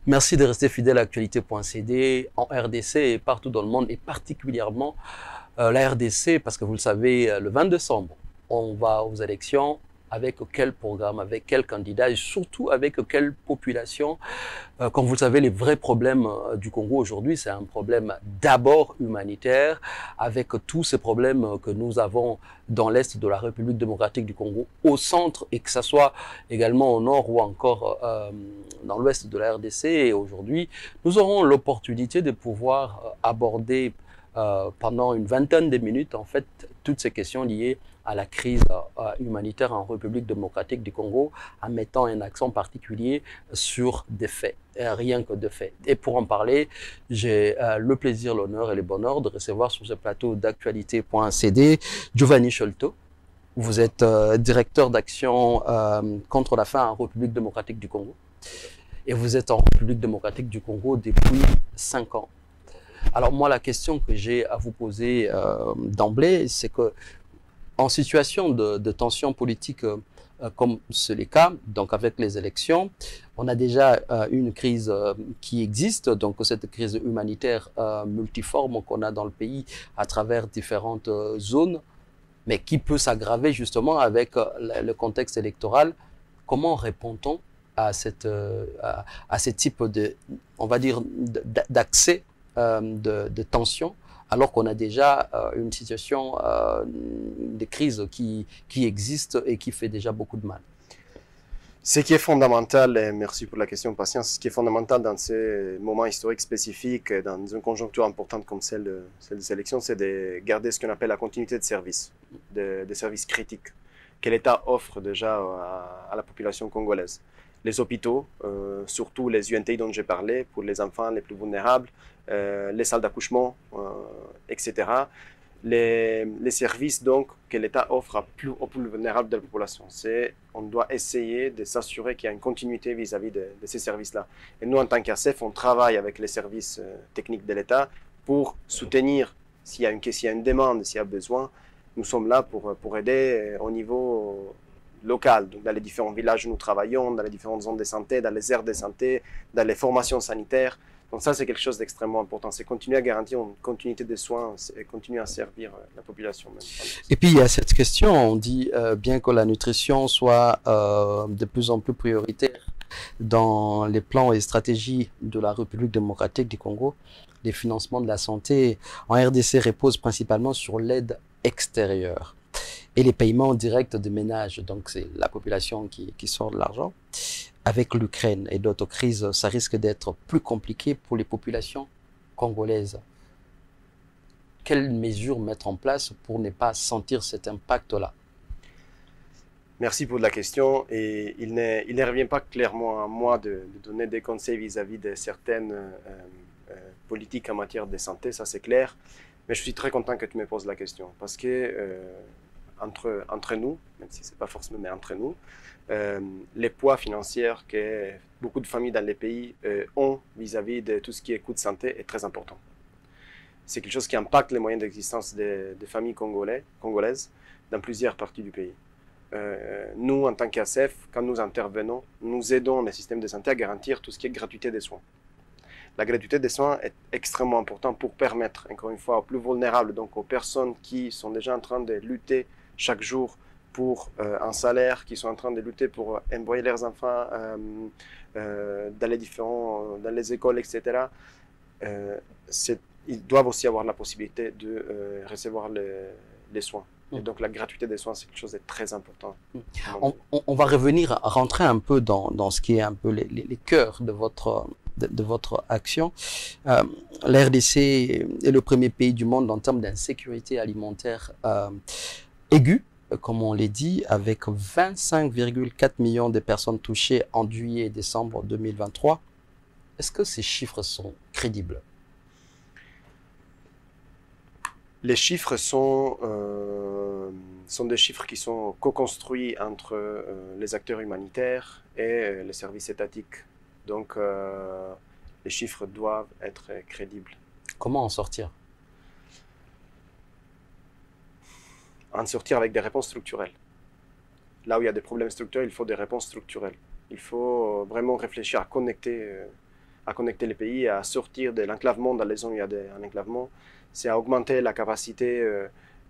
Merci de rester fidèle à actualité.cd en RDC et partout dans le monde, et particulièrement la RDC, parce que vous le savez, le 20 décembre, on va aux élections. Avec quel programme, avec quel candidat et surtout avec quelle population. Comme vous le savez, les vrais problèmes du Congo aujourd'hui, c'est un problème d'abord humanitaire, avec tous ces problèmes que nous avons dans l'est de la République démocratique du Congo, au centre, et que ce soit également au nord ou encore dans l'ouest de la RDC. Et aujourd'hui, nous aurons l'opportunité de pouvoir aborder pendant une vingtaine de minutes, en fait, toutes ces questions liées à la crise humanitaire en République démocratique du Congo, en mettant un accent particulier sur des faits, rien que des faits. Et pour en parler, j'ai le plaisir, l'honneur et le bonheur de recevoir sur ce plateau d'actualité.cd Giovanni Sholto. Vous êtes directeur d'action contre la faim en République démocratique du Congo. Et vous êtes en République démocratique du Congo depuis 5 ans. Alors moi, la question que j'ai à vous poser d'emblée, c'est que en situation de tension politique comme c'est le cas, donc avec les élections, on a déjà une crise qui existe, donc cette crise humanitaire multiforme qu'on a dans le pays à travers différentes zones, mais qui peut s'aggraver justement avec le contexte électoral. Comment répond-on à ce type de, on va dire, d'accès de tension, alors qu'on a déjà une situation de crise qui existe et qui fait déjà beaucoup de mal? Ce qui est fondamental, et merci pour la question, Patience, ce qui est fondamental dans ces moments historiques spécifiques, dans une conjoncture importante comme celle des élections, c'est de garder ce qu'on appelle la continuité de service, des services critiques que l'État offre déjà à la population congolaise. Les hôpitaux, surtout les UNTI dont j'ai parlé, pour les enfants les plus vulnérables, les salles d'accouchement, etc. Les services donc que l'État offre aux plus vulnérables de la population. On doit essayer de s'assurer qu'il y a une continuité vis-à-vis de ces services-là. Et nous, en tant qu'ACF, on travaille avec les services techniques de l'État pour soutenir s'il y a une demande, s'il y a besoin. Nous sommes là pour aider au niveau local, donc dans les différents villages où nous travaillons, dans les différentes zones de santé, dans les aires de santé, dans les formations sanitaires. Donc ça, c'est quelque chose d'extrêmement important. C'est continuer à garantir une continuité des soins et continuer à servir la population. Même. Et puis, il y a cette question, on dit bien que la nutrition soit de plus en plus prioritaire dans les plans et stratégies de la République démocratique du Congo, les financements de la santé en RDC reposent principalement sur l'aide extérieure et les paiements directs des ménages. Donc, c'est la population qui sort de l'argent. Avec l'Ukraine et d'autres crises, ça risque d'être plus compliqué pour les populations congolaises. Quelles mesures mettre en place pour ne pas sentir cet impact-là? Merci pour la question. Et il ne revient pas clairement à moi de donner des conseils vis-à-vis de certaines politiques en matière de santé, ça c'est clair. Mais je suis très content que tu me poses la question parce que entre nous, même si ce n'est pas forcément, mais entre nous, les poids financiers que beaucoup de familles dans les pays ont vis-à-vis de tout ce qui est coût de santé est très important. C'est quelque chose qui impacte les moyens d'existence des familles congolaises dans plusieurs parties du pays. Nous, en tant qu'ACF, quand nous intervenons, nous aidons les systèmes de santé à garantir tout ce qui est gratuité des soins. La gratuité des soins est extrêmement importante pour permettre, encore une fois, aux plus vulnérables, donc aux personnes qui sont déjà en train de lutter chaque jour pour un salaire, qui sont en train de lutter pour envoyer leurs enfants dans les écoles, etc. Ils doivent aussi avoir la possibilité de recevoir les soins. Et donc la gratuité des soins, c'est quelque chose de très important. On va revenir, rentrer un peu dans ce qui est un peu les cœurs de votre action. La RDC est le premier pays du monde en termes d'insécurité alimentaire aiguë, comme on l'a dit, avec 25,4 millions de personnes touchées en juillet et décembre 2023. Est-ce que ces chiffres sont crédibles? Les chiffres sont des chiffres qui sont co-construits entre les acteurs humanitaires et les services étatiques. Donc, les chiffres doivent être crédibles. Comment en sortir? En sortir avec des réponses structurelles. Là où il y a des problèmes structurels, il faut des réponses structurelles. Il faut vraiment réfléchir à connecter à connecter les pays, à sortir de l'enclavement dans les zones où il y a un enclavement. C'est à augmenter la capacité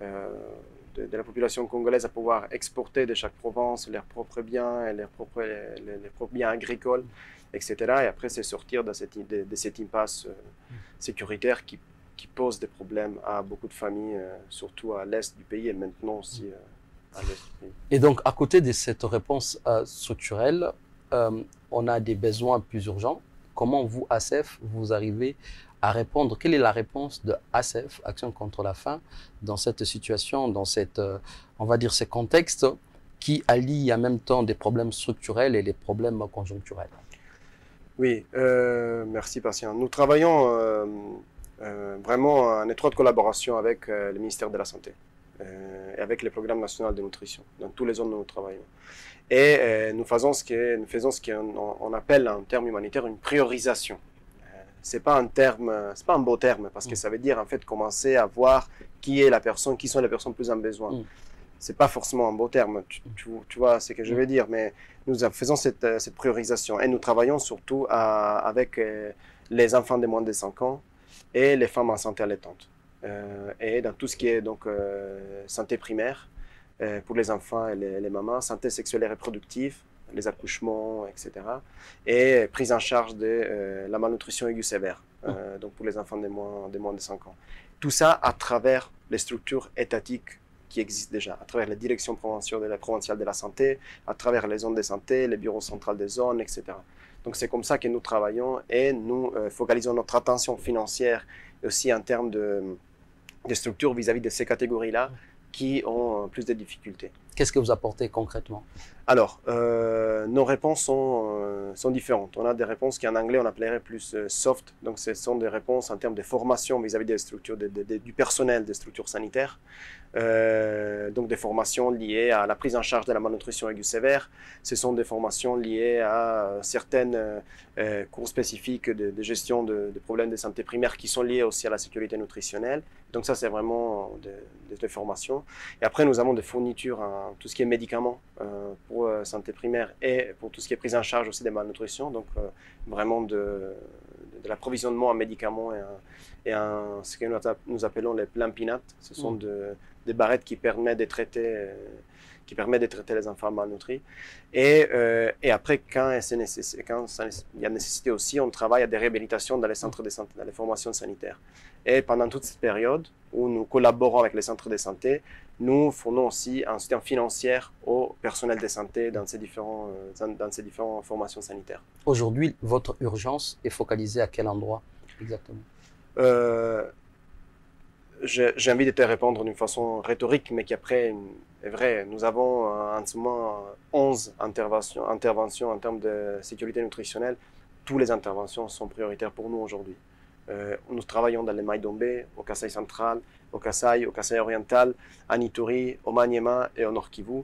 de la population congolaise à pouvoir exporter de chaque province leurs propres biens, et les propres biens agricoles, etc. Et après, c'est sortir de cette impasse sécuritaire qui pose des problèmes à beaucoup de familles, surtout à l'est du pays et maintenant aussi à l'est du pays. Et donc, à côté de cette réponse structurelle, on a des besoins plus urgents. Comment vous, ACEF, vous arrivez à répondre? Quelle est la réponse de ACEF, Action contre la faim, dans cette situation, dans cette, on va dire, ce contexte qui allie en même temps des problèmes structurels et des problèmes conjoncturels? Oui, merci Patient. Nous travaillons vraiment en étroite collaboration avec le ministère de la Santé et avec les programmes nationaux de nutrition dans toutes les zones où nous travaillons. Et nous faisons ce qu'on appelle en termes humanitaires une priorisation. C'est pas un beau terme parce que ça veut dire en fait commencer à voir qui sont les personnes plus en besoin. C'est pas forcément un beau terme, tu vois ce que je veux dire, mais nous faisons cette priorisation et nous travaillons surtout avec les enfants de moins de 5 ans et les femmes enceintes et allaitantes. Et dans tout ce qui est donc santé primaire pour les enfants et les mamans, santé sexuelle et reproductive, les accouchements, etc. Et prise en charge de la malnutrition aiguë sévère, donc pour les enfants de moins de 5 ans. Tout ça à travers les structures étatiques qui existent déjà, à travers les directions provinciales de la santé, à travers les zones de santé, les bureaux centraux des zones, etc. Donc c'est comme ça que nous travaillons et nous focalisons notre attention financière aussi en termes de structures vis-à-vis de ces catégories-là qui ont plus de difficultés. Qu'est-ce que vous apportez concrètement? Alors, nos réponses sont différentes. On a des réponses qui en anglais on appellerait plus soft, donc ce sont des réponses en termes de formation vis-à-vis des structures, du personnel des structures sanitaires, donc des formations liées à la prise en charge de la malnutrition aiguë sévère. Ce sont des formations liées à certaines cours spécifiques de gestion de problèmes de santé primaire qui sont liés aussi à la sécurité nutritionnelle. Donc ça, c'est vraiment des formations. Et après, nous avons des fournitures en tout ce qui est médicaments pour santé primaire et pour tout ce qui est prise en charge aussi des malnutritions. Donc vraiment de l'approvisionnement en médicaments et en ce que nous appelons les plampinates. Ce sont des barrettes qui permettent de traiter les enfants malnutris. Et après, quand il y a nécessité aussi, on travaille à des réhabilitations dans les centres de santé, dans les formations sanitaires. Et pendant toute cette période où nous collaborons avec les centres de santé, nous fournissons aussi un soutien financier au personnel de santé dans ces différentes formations sanitaires. Aujourd'hui, votre urgence est focalisée à quel endroit exactement? J'ai envie de te répondre d'une façon rhétorique, mais qui après est vrai. Nous avons en ce moment 11 interventions en termes de sécurité nutritionnelle. Toutes les interventions sont prioritaires pour nous aujourd'hui. Nous travaillons dans les Maïdombe, au Kasaï central, au Kasaï oriental, à Ituri, au Maniema et au Nord Kivu.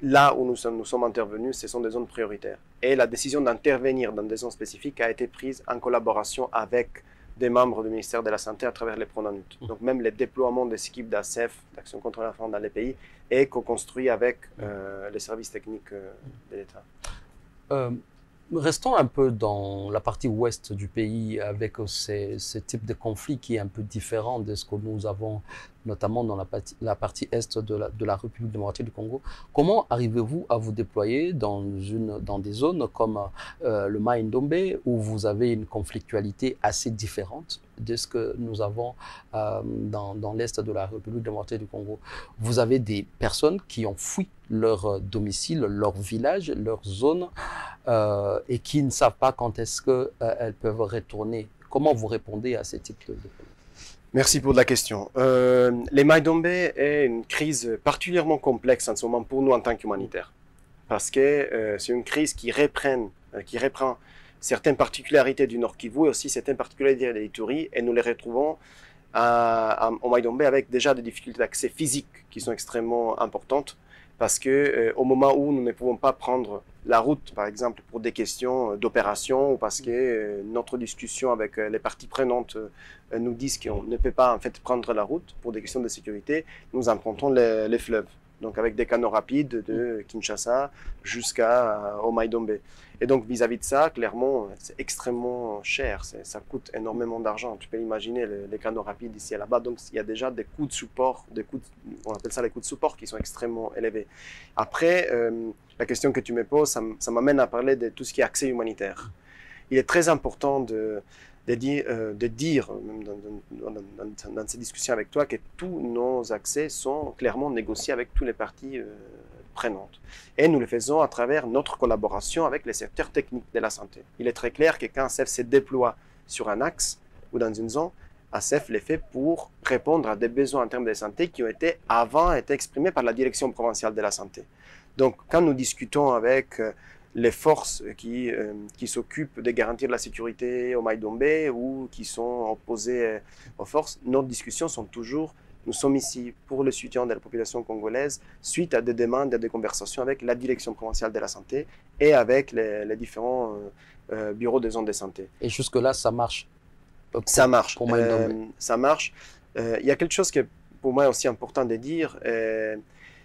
Là où nous sommes intervenus, ce sont des zones prioritaires. Et la décision d'intervenir dans des zones spécifiques a été prise en collaboration avec des membres du ministère de la Santé à travers les Pronanut. Donc même le déploiement des équipes d'ACEF, d'Action contre la faim dans les pays, est co-construit avec les services techniques de l'État. Restons un peu dans la partie ouest du pays avec ce type de conflit qui est un peu différent de ce que nous avons notamment dans la partie est de la République démocratique du Congo. Comment arrivez-vous à vous déployer dans des zones comme le Mai-Ndombe où vous avez une conflictualité assez différente de ce que nous avons dans l'est de la République démocratique du Congo? Vous avez des personnes qui ont fui leur domicile, leur village, leur zone et qui ne savent pas quand est-ce qu'elles peuvent retourner. Comment vous répondez à ce type de problème? Merci pour la question. Les Mai-Ndombe est une crise particulièrement complexe en ce moment pour nous en tant qu'humanitaires. Parce que c'est une crise qui reprend certaines particularités du Nord Kivu et aussi certaines particularités de l'Ituri, et nous les retrouvons au Mai-Ndombe avec déjà des difficultés d'accès physique qui sont extrêmement importantes. Parce que au moment où nous ne pouvons pas prendre la route, par exemple, pour des questions d'opération, ou parce que notre discussion avec les parties prenantes nous disent qu'on ne peut pas en fait prendre la route pour des questions de sécurité, nous empruntons les fleuves. Donc avec des canaux rapides de Kinshasa jusqu'au Mai-Ndombe. Et donc, vis-à-vis de ça, clairement, c'est extrêmement cher. Ça coûte énormément d'argent. Tu peux imaginer les canaux rapides ici et là-bas. Donc, il y a déjà des coûts de support, on appelle ça les coûts de support, qui sont extrêmement élevés. Après, la question que tu me poses, ça m'amène à parler de tout ce qui est accès humanitaire. Il est très important de dire, même dans ces discussions avec toi, que tous nos accès sont clairement négociés avec toutes les parties prenantes. Et nous le faisons à travers notre collaboration avec les secteurs techniques de la santé. Il est très clair que quand ACEF se déploie sur un axe ou dans une zone, ACEF l'est fait pour répondre à des besoins en termes de santé qui ont avant été exprimés par la direction provinciale de la santé. Donc, quand nous discutons avec les forces qui s'occupent de garantir la sécurité au Maïdombe ou qui sont opposées aux forces, nos discussions sont toujours, nous sommes ici pour le soutien de la population congolaise suite à des demandes et des conversations avec la direction provinciale de la santé et avec les différents bureaux des zones de santé. Et jusque-là, ça marche? Ça marche. Pour Maïdombe. Ça marche. Il y a quelque chose qui est pour moi aussi important de dire,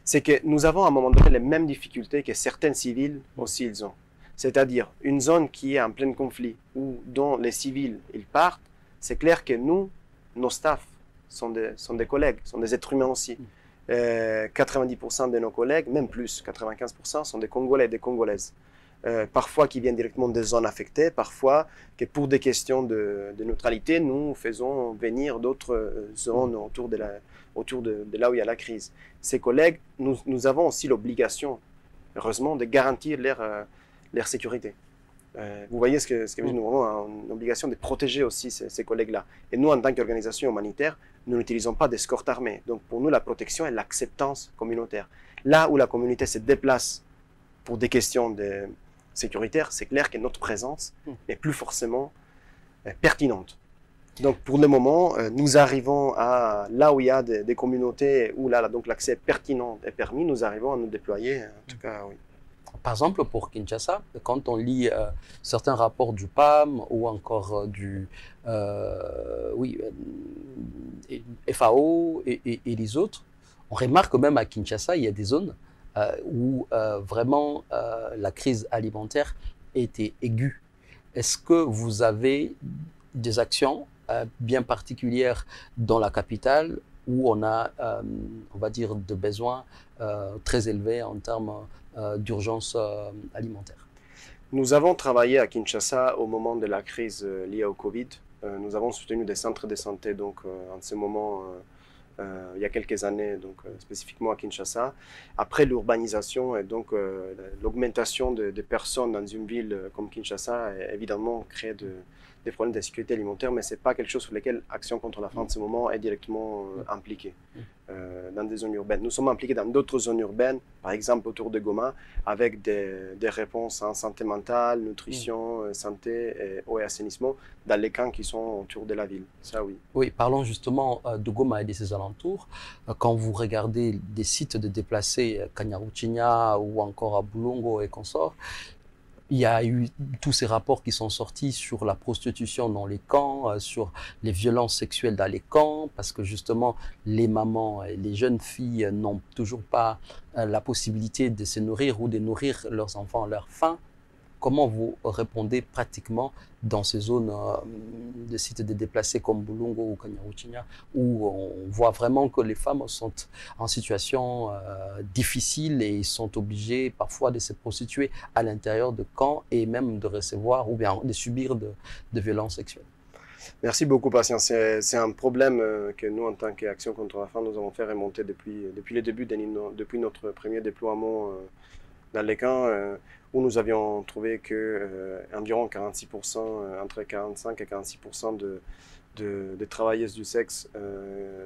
c'est que nous avons à un moment donné les mêmes difficultés que certains civils aussi ils ont. C'est-à-dire une zone qui est en plein conflit ou dont les civils ils partent, c'est clair que nous, nos staffs sont des collègues, sont des êtres humains aussi. 90% de nos collègues, même plus, 95% sont des Congolais et des Congolaises. Parfois qui viennent directement des zones affectées, parfois que pour des questions de neutralité, nous faisons venir d'autres zones autour de là où il y a la crise. Ces collègues, nous avons aussi l'obligation, heureusement, de garantir leur sécurité. Vous voyez ce que nous avons une obligation de protéger aussi ces collègues-là. Et nous, en tant qu'organisation humanitaire, nous n'utilisons pas d'escorte armée. Donc pour nous, la protection est l'acceptance communautaire. Là où la communauté se déplace pour des questions sécuritaires, c'est clair que notre présence n'est plus forcément pertinente. Donc pour le moment, nous arrivons à là où il y a des communautés où là donc l'accès pertinent est permis, nous arrivons à nous déployer. En tout cas, oui. Par exemple, pour Kinshasa, quand on lit certains rapports du PAM ou encore FAO et les autres, on remarque même à Kinshasa, il y a des zones où vraiment la crise alimentaire était aiguë. Est-ce que vous avez des actions bien particulières dans la capitale où on a, on va dire, de besoins très élevés en termes d'urgence alimentaire? Nous avons travaillé à Kinshasa au moment de la crise liée au Covid. Nous avons soutenu des centres de santé donc, en ce moment, il y a quelques années, donc, spécifiquement à Kinshasa. Après l'urbanisation et donc l'augmentation de personnes dans une ville comme Kinshasa, évidemment, crée des problèmes de sécurité alimentaire, mais ce n'est pas quelque chose sur lequel Action contre la faim en ce moment est directement impliquée dans des zones urbaines. Nous sommes impliqués dans d'autres zones urbaines, par exemple autour de Goma, avec des réponses en santé mentale, nutrition, santé, eau et assainissement, dans les camps qui sont autour de la ville. Ça, oui. Oui, parlons justement de Goma et de ses alentours. Quand vous regardez des sites de déplacés, Kanyaruchinya ou encore à Bulongo et consorts, il y a eu tous ces rapports qui sont sortis sur la prostitution dans les camps, sur les violences sexuelles dans les camps, parce que justement, les mamans et les jeunes filles n'ont toujours pas la possibilité de se nourrir ou de nourrir leurs enfants à leur faim. Comment vous répondez pratiquement dans ces zones de sites de déplacés comme Bulongo ou Kanyaruchinya, où on voit vraiment que les femmes sont en situation difficile et sont obligées parfois de se prostituer à l'intérieur de camps et même de recevoir ou bien de subir de violences sexuelles? Merci beaucoup, Patient. C'est un problème que nous, en tant qu'Action contre la faim, nous avons fait remonter depuis le début, depuis notre premier déploiement dans les camps, où nous avions trouvé que environ 46%, entre 45 et 46% de travailleuses du sexe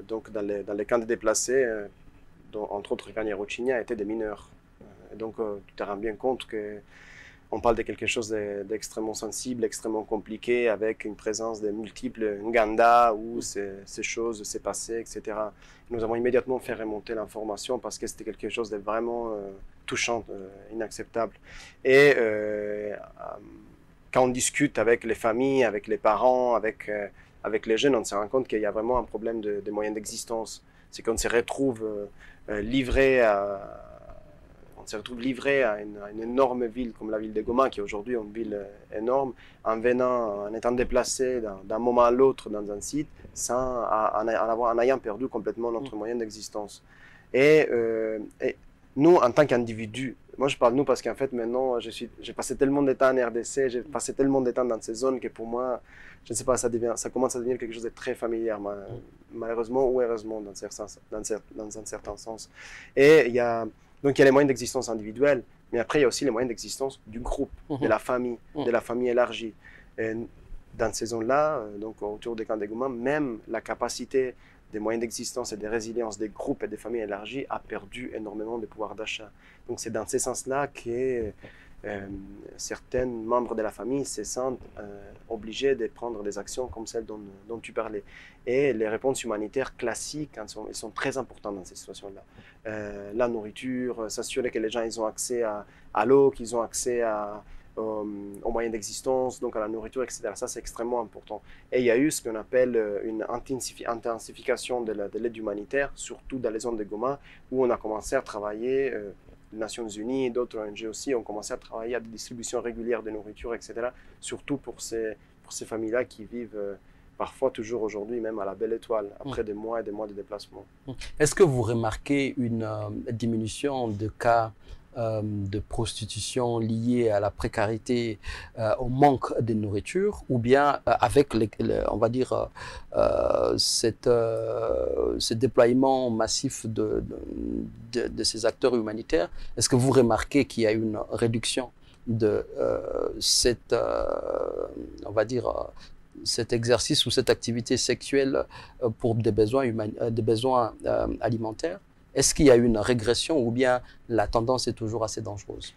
donc dans les camps de déplacés, dont, entre autres Kanyaruchinya, étaient des mineurs. Donc tu te rends bien compte qu'on parle de quelque chose d'extrêmement sensible, extrêmement compliqué, avec une présence de multiples Nganda où ces choses s'est passées, etc. Nous avons immédiatement fait remonter l'information parce que c'était quelque chose de vraiment touchant, inacceptable. Et quand on discute avec les familles, avec les parents, avec les jeunes, on se rend compte qu'il y a vraiment un problème de moyens d'existence. C'est qu'on se retrouve livré à... On se retrouve livré à une énorme ville comme la ville de Goma, qui est aujourd'hui une ville énorme, en étant déplacé d'un moment à l'autre dans un site, en ayant perdu complètement notre moyen d'existence. Et nous, en tant qu'individus, moi je parle nous parce qu'en fait maintenant, j'ai passé tellement de temps en RDC, j'ai passé tellement de temps dans ces zones que pour moi, je ne sais pas, ça commence à devenir quelque chose de très familier, malheureusement ou heureusement dans un certain sens. Et donc il y a les moyens d'existence individuels, mais après il y a aussi les moyens d'existence du groupe, de la famille élargie. Et dans ces zones-là, donc autour des camps de Goma, même la capacité des moyens d'existence et de résilience des groupes et des familles élargies a perdu énormément de pouvoir d'achat. Donc c'est dans ce sens-là que certains membres de la famille se sentent obligés de prendre des actions comme celles dont tu parlais. Et les réponses humanitaires classiques elles sont très importantes dans ces situations-là. La nourriture, s'assurer que les gens ils ont accès à l'eau, qu'ils ont accès aux moyens d'existence, donc à la nourriture, etc. Ça, c'est extrêmement important. Et il y a eu ce qu'on appelle une intensification de l'aide humanitaire, surtout dans les zones de Goma, où on a commencé à travailler, les Nations Unies et d'autres ONG aussi ont commencé à travailler à des distributions régulières de nourriture, etc., surtout pour ces familles-là qui vivent parfois toujours aujourd'hui, même à la Belle Étoile, après des mois et des mois de déplacement. Est-ce que vous remarquez une diminution de cas de prostitution liée à la précarité, au manque de nourriture, ou bien avec, on va dire, ce déploiement massif de ces acteurs humanitaires? Est-ce que vous remarquez qu'il y a une réduction de on va dire, cet exercice ou cette activité sexuelle pour des besoins, alimentaires? Est-ce qu'il y a une régression ou bien la tendance est toujours assez dangereuse?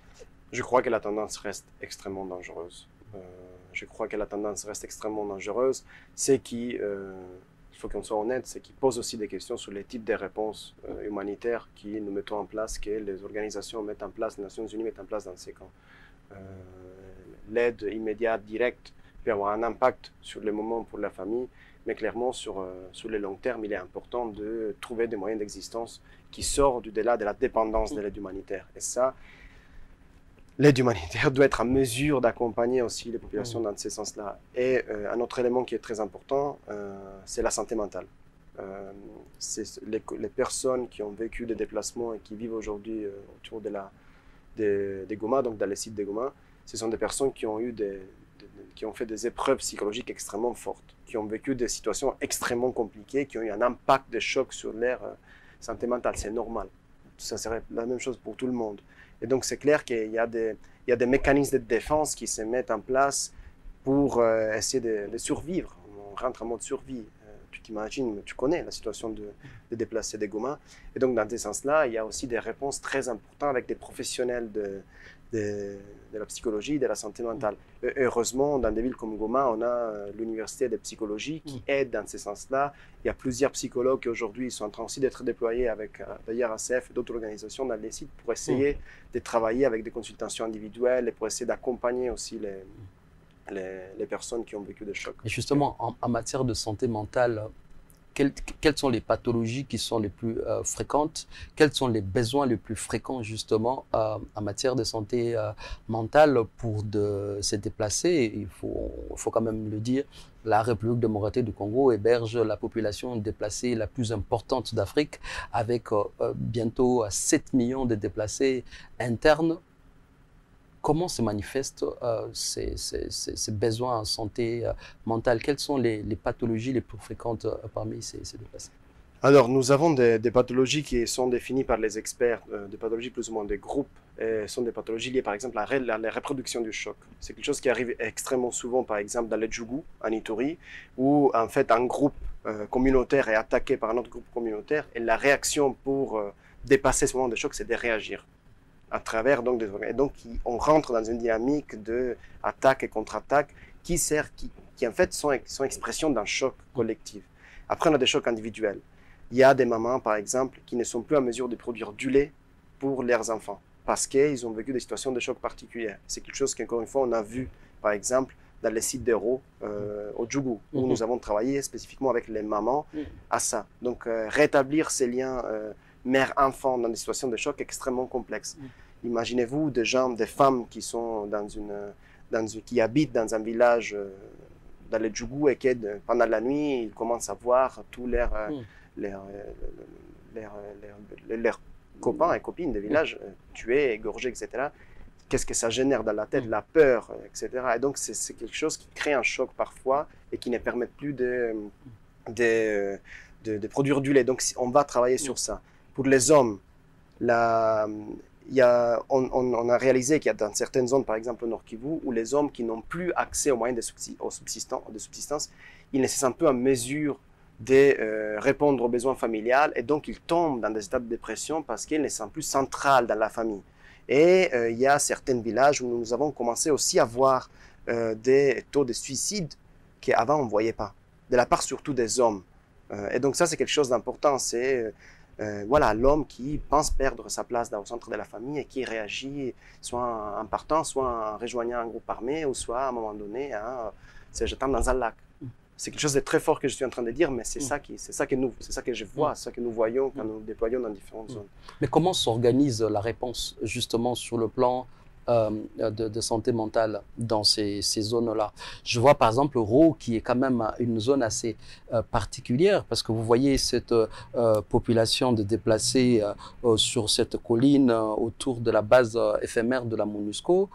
Je crois que la tendance reste extrêmement dangereuse. C'est qui, il faut qu'on soit honnête, c'est qui pose aussi des questions sur les types de réponses humanitaires que nous mettons en place, que les organisations mettent en place, les Nations Unies mettent en place dans ces camps. L'aide immédiate, directe, peut avoir un impact sur le moment pour la famille, mais clairement sur le long terme, il est important de trouver des moyens d'existence qui sortent du-delà de la dépendance de l'aide humanitaire. Et ça, l'aide humanitaire doit être en mesure d'accompagner aussi les populations dans ce sens-là. Et un autre élément qui est très important, c'est la santé mentale. C'est les personnes qui ont vécu des déplacements et qui vivent aujourd'hui autour de Goma, donc dans les sites de Goma, ce sont des personnes qui ont fait des épreuves psychologiques extrêmement fortes, qui ont vécu des situations extrêmement compliquées, qui ont eu un impact de choc sur leur santé mentale. C'est normal. Ça serait la même chose pour tout le monde. Et donc, c'est clair qu'il y a des mécanismes de défense qui se mettent en place pour essayer de survivre. On rentre en mode survie. Tu t'imagines, tu connais la situation de déplacés des Goma. Et donc, dans ce sens-là, il y a aussi des réponses très importantes avec des professionnels de la psychologie, de la santé mentale. Heureusement, dans des villes comme Goma, on a l'université de psychologie qui aide dans ce sens-là. Il y a plusieurs psychologues qui aujourd'hui sont en train aussi d'être déployés avec d'ailleurs ACF et d'autres organisations dans les sites pour essayer de travailler avec des consultations individuelles et pour essayer d'accompagner aussi les personnes qui ont vécu des chocs. Et justement, en matière de santé mentale, quelles sont les pathologies qui sont les plus fréquentes? Quels sont les besoins les plus fréquents justement en matière de santé mentale pour se déplacer? Il faut quand même le dire, la République démocratique du Congo héberge la population déplacée la plus importante d'Afrique, avec bientôt 7 millions de déplacés internes. Comment se manifestent ces besoins en santé mentale? Quelles sont les pathologies les plus fréquentes parmi ces déplacés? Alors, nous avons des pathologies qui sont définies par les experts, des pathologies plus ou moins des groupes, et sont des pathologies liées par exemple à la reproduction du choc. C'est quelque chose qui arrive extrêmement souvent, par exemple dans le Djougou, en Ituri, où en fait un groupe communautaire est attaqué par un autre groupe communautaire, et la réaction pour dépasser ce moment de choc, c'est de réagir à travers donc des organes. Et donc on rentre dans une dynamique de attaque et contre-attaque qui en fait sont expression d'un choc collectif. Après, on a des chocs individuels. Il y a des mamans, par exemple, qui ne sont plus en mesure de produire du lait pour leurs enfants parce qu'ils ont vécu des situations de choc particulières. C'est quelque chose qu'encore une fois, on a vu, par exemple, dans les sites d'Hérault au Djougou, où nous avons travaillé spécifiquement avec les mamans à ça. Donc, rétablir ces liens mère-enfant dans des situations de choc extrêmement complexes. Imaginez-vous des gens, des femmes qui sont qui habitent dans un village dans les Djougou et qui, pendant la nuit, ils commencent à voir tous leurs, leurs, leurs copains et copines de village tués, égorgés, etc. Qu'est-ce que ça génère dans la tête, la peur, etc. Et donc, c'est quelque chose qui crée un choc parfois et qui ne permet plus de produire du lait. Donc, on va travailler sur ça. Pour les hommes, on a réalisé qu'il y a dans certaines zones, par exemple au Nord Kivu, où les hommes qui n'ont plus accès aux moyens de subsistance, ils ne se sentent plus en mesure de répondre aux besoins familiales et donc ils tombent dans des états de dépression parce qu'ils ne sont plus centrales dans la famille. Et il y a certains villages où nous avons commencé aussi à voir des taux de suicide qu'avant on ne voyait pas, de la part surtout des hommes. Et donc ça c'est quelque chose d'important, c'est voilà, l'homme qui pense perdre sa place au centre de la famille et qui réagit soit en partant, soit en rejoignant un groupe armé, ou soit à un moment donné en se jetant dans un lac. C'est quelque chose de très fort que je suis en train de dire, mais c'est ça que je vois, c'est ça que nous voyons quand nous déployons dans différentes zones. Mais comment s'organise la réponse justement sur le plan de santé mentale dans ces zones-là? Je vois par exemple Ro, qui est quand même une zone assez particulière, parce que vous voyez cette population de déplacés sur cette colline autour de la base éphémère de la MONUSCO,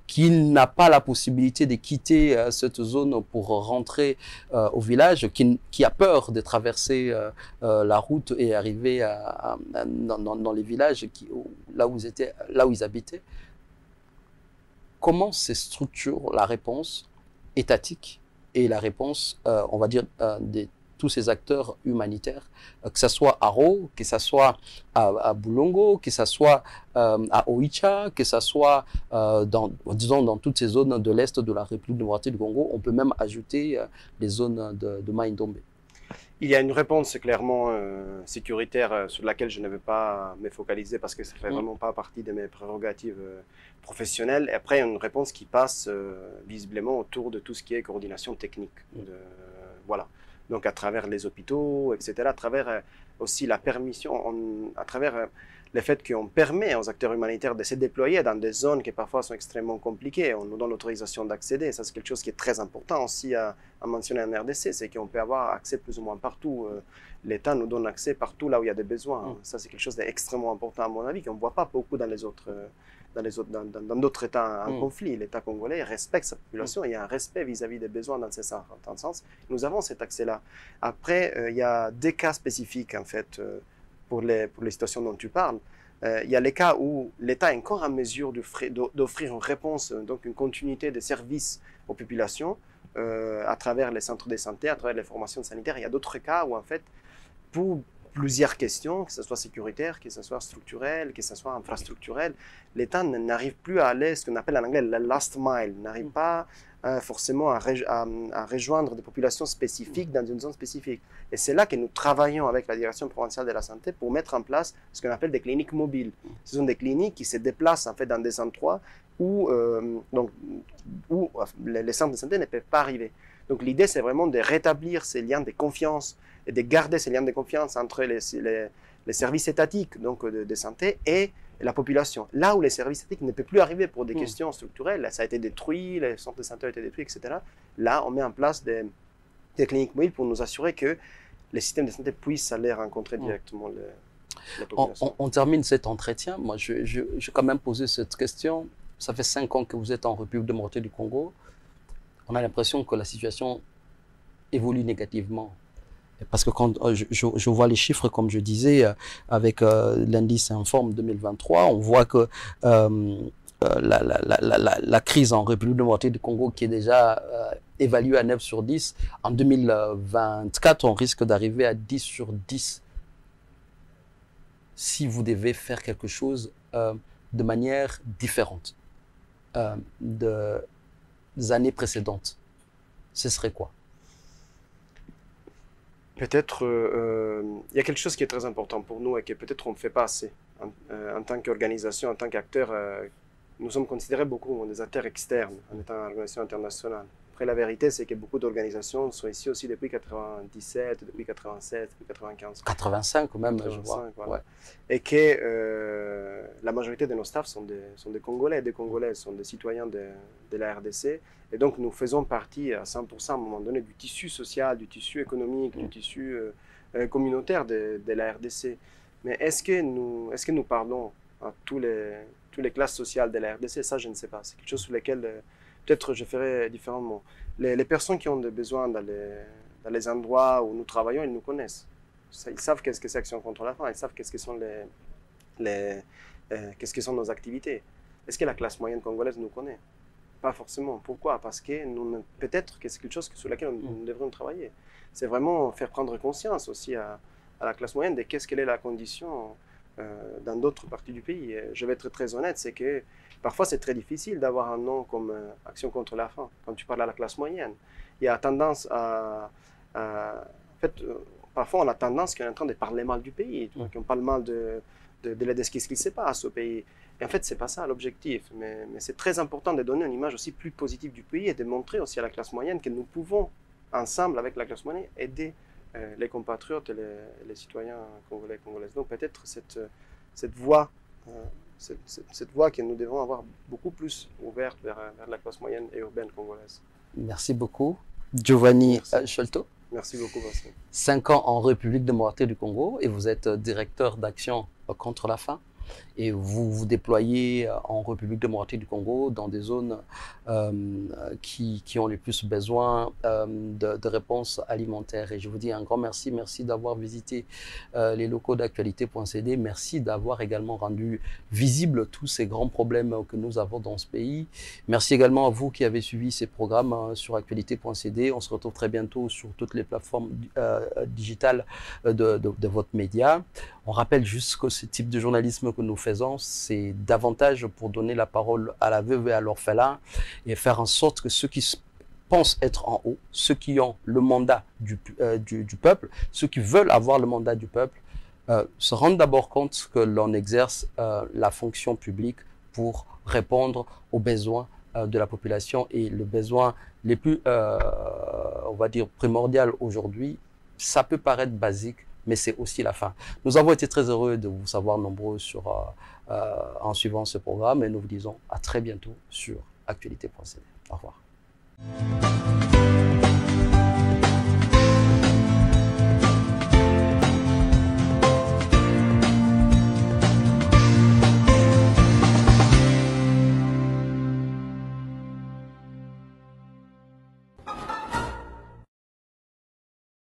qui n'a pas la possibilité de quitter cette zone pour rentrer au village, qui a peur de traverser la route et arriver dans les villages là où ils habitaient. Comment se structure la réponse étatique et la réponse, on va dire, de tous ces acteurs humanitaires, que ce soit à Ro, que ce soit à Bulongo, que ce soit à Oicha, que ce soit disons, dans toutes ces zones de l'Est de la République démocratique du Congo. On peut même ajouter les zones de Mai-Ndombe. Il y a une réponse clairement sécuritaire sur laquelle je ne vais pas me focaliser parce que ça ne fait vraiment pas partie de mes prérogatives professionnelles. Et après, il y a une réponse qui passe visiblement autour de tout ce qui est coordination technique. Voilà. Donc à travers les hôpitaux, etc., à travers aussi la permission, à travers le fait qu'on permet aux acteurs humanitaires de se déployer dans des zones qui parfois sont extrêmement compliquées. On nous donne l'autorisation d'accéder. Ça, c'est quelque chose qui est très important aussi à mentionner en RDC, c'est qu'on peut avoir accès plus ou moins partout. L'État nous donne accès partout là où il y a des besoins. Ça, c'est quelque chose d'extrêmement important à mon avis, qu'on ne voit pas beaucoup dans les autres, dans d'autres États en conflit. L'État congolais respecte sa population, il y a un respect vis-à-vis des besoins dans ce sens. Nous avons cet accès-là. Après, il y a des cas spécifiques, en fait, pour les situations dont tu parles. Il y a les cas où l'État est encore en mesure d'offrir une réponse, donc une continuité de services aux populations à travers les centres de santé, à travers les formations sanitaires. Il y a d'autres cas où, en fait, pour plusieurs questions, que ce soit sécuritaire, que ce soit structurel, que ce soit infrastructurel, l'État n'arrive plus à aller, ce qu'on appelle en anglais la last mile, n'arrive pas forcément à rejoindre des populations spécifiques dans une zone spécifique. Et c'est là que nous travaillons avec la Direction provinciale de la santé pour mettre en place ce qu'on appelle des cliniques mobiles. Ce sont des cliniques qui se déplacent en fait dans des endroits où les centres de santé ne peuvent pas arriver. Donc l'idée, c'est vraiment de rétablir ces liens de confiance et de garder ces liens de confiance entre les services étatiques donc de santé et la population. Là où les services étatiques ne peuvent plus arriver pour des questions structurelles, ça a été détruit, les centres de santé ont été détruits, etc. Là, on met en place des cliniques mobiles pour nous assurer que les systèmes de santé puissent aller rencontrer directement la population. On termine cet entretien. Moi, je vais quand même poser cette question. Ça fait 5 ans que vous êtes en République démocratique du Congo. On a l'impression que la situation évolue négativement. Parce que quand je vois les chiffres, comme je disais, avec l'indice Informe 2023, on voit que la crise en République démocratique du Congo, qui est déjà évaluée à 9 sur 10, en 2024, on risque d'arriver à 10 sur 10. Si vous devez faire quelque chose de manière différente des années précédentes, ce serait quoi? Peut-être, il y a quelque chose qui est très important pour nous et que peut-être on ne fait pas assez. En tant qu'organisation, en tant qu'acteur, nous sommes considérés beaucoup comme des acteurs externes en étant une organisation internationale. Après, la vérité, c'est que beaucoup d'organisations sont ici aussi depuis 97, depuis 87, depuis 95. 85 même, 85, je vois. voilà. Ouais. Et que la majorité de nos staffs sont des Congolais, des Congolaises, sont des citoyens de la RDC. Et donc, nous faisons partie à 100% à un moment donné du tissu social, du tissu économique, du tissu communautaire de la RDC. Mais est-ce que nous parlons à toutes les classes sociales de la RDC? Ça, je ne sais pas. C'est quelque chose sur lequel peut-être je ferai différemment. Les personnes qui ont des besoins dans les endroits où nous travaillons, ils nous connaissent. Ils savent qu'est-ce que c'est Action contre la faim, ils savent qu'est-ce que sont qu'est-ce que sont nos activités. Est-ce que la classe moyenne congolaise nous connaît? Pas forcément. Pourquoi? Parce que peut-être que c'est quelque chose sur laquelle nous devrions travailler. C'est vraiment faire prendre conscience aussi à la classe moyenne de qu'est-ce qu'elle est la condition dans d'autres parties du pays. Et je vais être très honnête, c'est que parfois c'est très difficile d'avoir un nom comme Action contre la faim. Quand tu parles à la classe moyenne, il y a tendance en fait, parfois on a tendance qu'on est en train de parler mal du pays, qu'on parle mal de ce qui se passe au pays. Et en fait, c'est pas ça l'objectif. Mais c'est très important de donner une image aussi plus positive du pays et de montrer aussi à la classe moyenne que nous pouvons, ensemble avec la classe moyenne, aider les compatriotes et les citoyens congolais et congolaises. Donc peut-être cette voie que nous devons avoir beaucoup plus ouverte vers la classe moyenne et urbaine congolaise. Merci beaucoup, Giovanni Sholto. Merci beaucoup, Bastien. 5 ans en République démocratique du Congo et vous êtes directeur d'Action contre la faim. Et vous vous déployez en République démocratique du Congo dans des zones qui ont le plus besoin de réponses alimentaires. Et je vous dis un grand merci. Merci d'avoir visité les locaux d'actualité.cd. Merci d'avoir également rendu visibles tous ces grands problèmes que nous avons dans ce pays. Merci également à vous qui avez suivi ces programmes sur actualité.cd. On se retrouve très bientôt sur toutes les plateformes digitales de votre média. On rappelle juste que ce type de journalisme que nous faisons, c'est davantage pour donner la parole à la veuve et à l'orphelin et faire en sorte que ceux qui pensent être en haut, ceux qui ont le mandat du peuple, ceux qui veulent avoir le mandat du peuple, se rendent d'abord compte que l'on exerce la fonction publique pour répondre aux besoins de la population et le besoin les plus, on va dire, primordial aujourd'hui. Ça peut paraître basique, mais c'est aussi la fin. Nous avons été très heureux de vous savoir nombreux en suivant ce programme et nous vous disons à très bientôt sur actualité.cd. Au revoir.